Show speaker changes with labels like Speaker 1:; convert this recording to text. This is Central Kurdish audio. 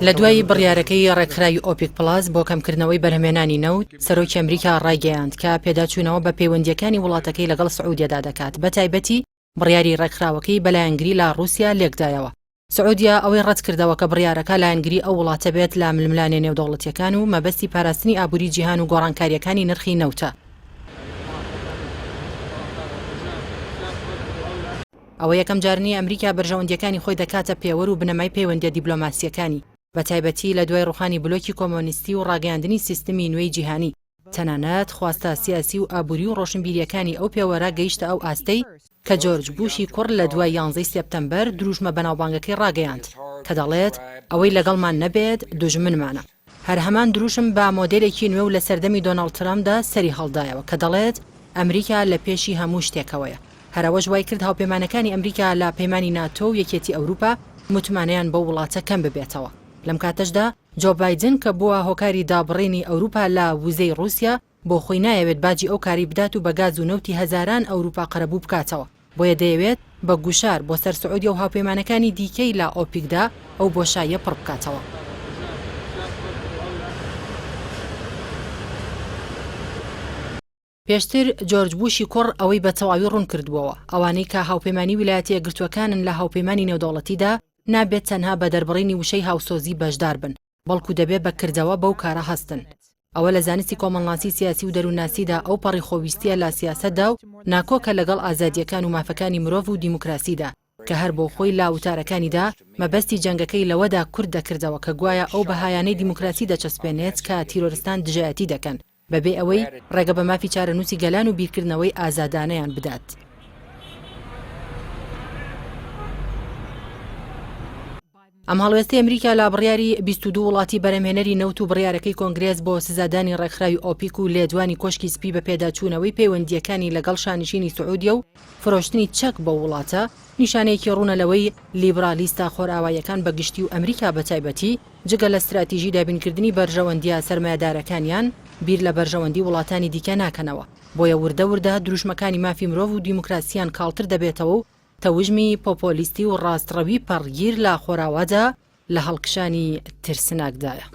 Speaker 1: لە دوای بڕیارەکەی ڕێکخراوی ئۆپیک پلاس بۆ کەمکردنەوەی بەرهەمێنانی نەوت سەرۆکی ئەمریکا ڕایگەیاند کە پێداچوونەوە بە پەیوەندیەکانی وڵاتەکەی لەگەڵ سعودیەدا دەکات بە تایبەتی بڕیاری ڕێکخراوەکەی بەلایەنگری لە رووسیا لێکدایەوە. سعودیا ئەوەی ڕەت کردەوە کە بڕیارەکە لایەنگری ئەو وڵاتە بێت لە ململانێ نێودەوڵەتیەکان و مەبەستی پاراستنی ئابووری جیهان و گۆڕانکاریەکانی نرخی نەوتە. ئەوە یەکەم جارنی ئەمریکا بەرژەوەندیەکانی خۆی دەکاتە پێوەر و بنەمای پەیوەندیە دیبلۆماسیەکانی بە تایبەتی لە دوای ڕوخانی بلۆکی کۆمۆنیستی و ڕاگەیاندنی سیستمی نوێی جیهانی. تەنانەت خواستە سیاسی و ئابووری و ڕۆشنبیریەکانی ئەو پێوەرە گەیشتە ئەو ئاستەی کە جۆرج بوشی کوڕ لە دوای 11 سێپتەمبەر دروژمە بەناوبانگەکەی ڕاگەیاند کە دەڵێت ئەوەی لەگەڵمان نەبێت دژمنمانە. هەر هەمان دروشم بە مۆدێلێکی نوێ و لە سەردەمی دۆناڵد ترامپدا سەری هەڵدایەوە کە دەڵێت ئەمریکا لە پێشی هەموو شتێکەوەیە. هەرەوەش وای کرد هاوپەیمانەکانی ئەمریکا لە پەیمانی ناتۆ و یەکێتی ئەوروپا متمانەیان بە وڵاتە کەم ببێتەوە. لەم کاتەشدا جۆ بایدن کە بووە هۆکاری دابڕێنی ئەوروپا لە ووزەی رووسیا بۆ خۆی نایەوێت باجی ئەو کاری بدات و بە گاز و نەوتی هەزاران ئەوروپا قەرەبوو بکاتەوە. بۆیە دەیەوێت بە گوشار بۆ سەر سعودیە و هاوپەیمانەکانی دیکەی لە ئۆپیکدا ئەو بۆشاییە پڕ بکاتەوە. پێشتر جۆرج بوشی کوڕ ئەوەی بە تەواوی ڕوون کردبووەوە ئەوانەی کە هاوپەیمانی ویلایەتە یەکگرتووەکانن لە هاوپەیمانی نێودەوڵەتیدا نابێت تەنها بە دەربڕینی وشەی هاوسۆزی بەشدار بن بەڵکو دەبێت بە کردەوە بەو کارە هەستن. ئەوە لە زانستی کۆمەڵناسی سیاسی و دەروونناسیدا ئەو پەڕی خۆویستیە لە سیاسەتدا و ناکۆکە لەگەڵ ئازادیەکان و مافەکانی مرۆڤ و دیموکراسیدا کە هەر بۆ خۆی لا وتارەکانیدا مەبەستی جەنگەکەی لەوەدا کورد دەکردەوە کە گوایە ئەو بەهایانەی دیموکراسی دەچەسپێنێت کە تیرۆریستان دژایەتی دەکەن بەبێ ئەوەی ڕێگە بە مافی چارەنووسی گەلان و بیرکردنەوەی ئازادانەیان بدات. ئەم هەڵوێستی ئەمریکا لە بڕیاری 22 وڵاتی بەرهەمهێنەری نەوت و بڕیارەکەی کۆنگرێس بۆ سزادانی ڕێکخراوی ئۆپیک و لێدوانی کۆشکی سپی بە پێداچوونەوەی پەیوەندیەکانی لەگەڵ شانشینی سعودیە و فرۆشتنی چەک بە وڵاتە نیشانەیەکی ڕوونەلەوەی لیبرالیستە خۆرئاوایەکان بەگشتی و ئەمریکا بە تایبەتی جگە لە استراتیژی دابینکردنی بەرژەوەندیە سەرمایەدارەکانیان بیر لە بەرژەوەندی وڵاتانی دیکە ناکەنەوە. بۆیە وردە وردە دروشمەکانی مافی مرۆڤ و دیموکراسیان کاڵتر دەبێتەوە و تەوژمی پۆپۆلیستی و ڕاستڕەوی پەڕگیر لە خۆراوەدا لە هەڵکشانی ترسناکدایە.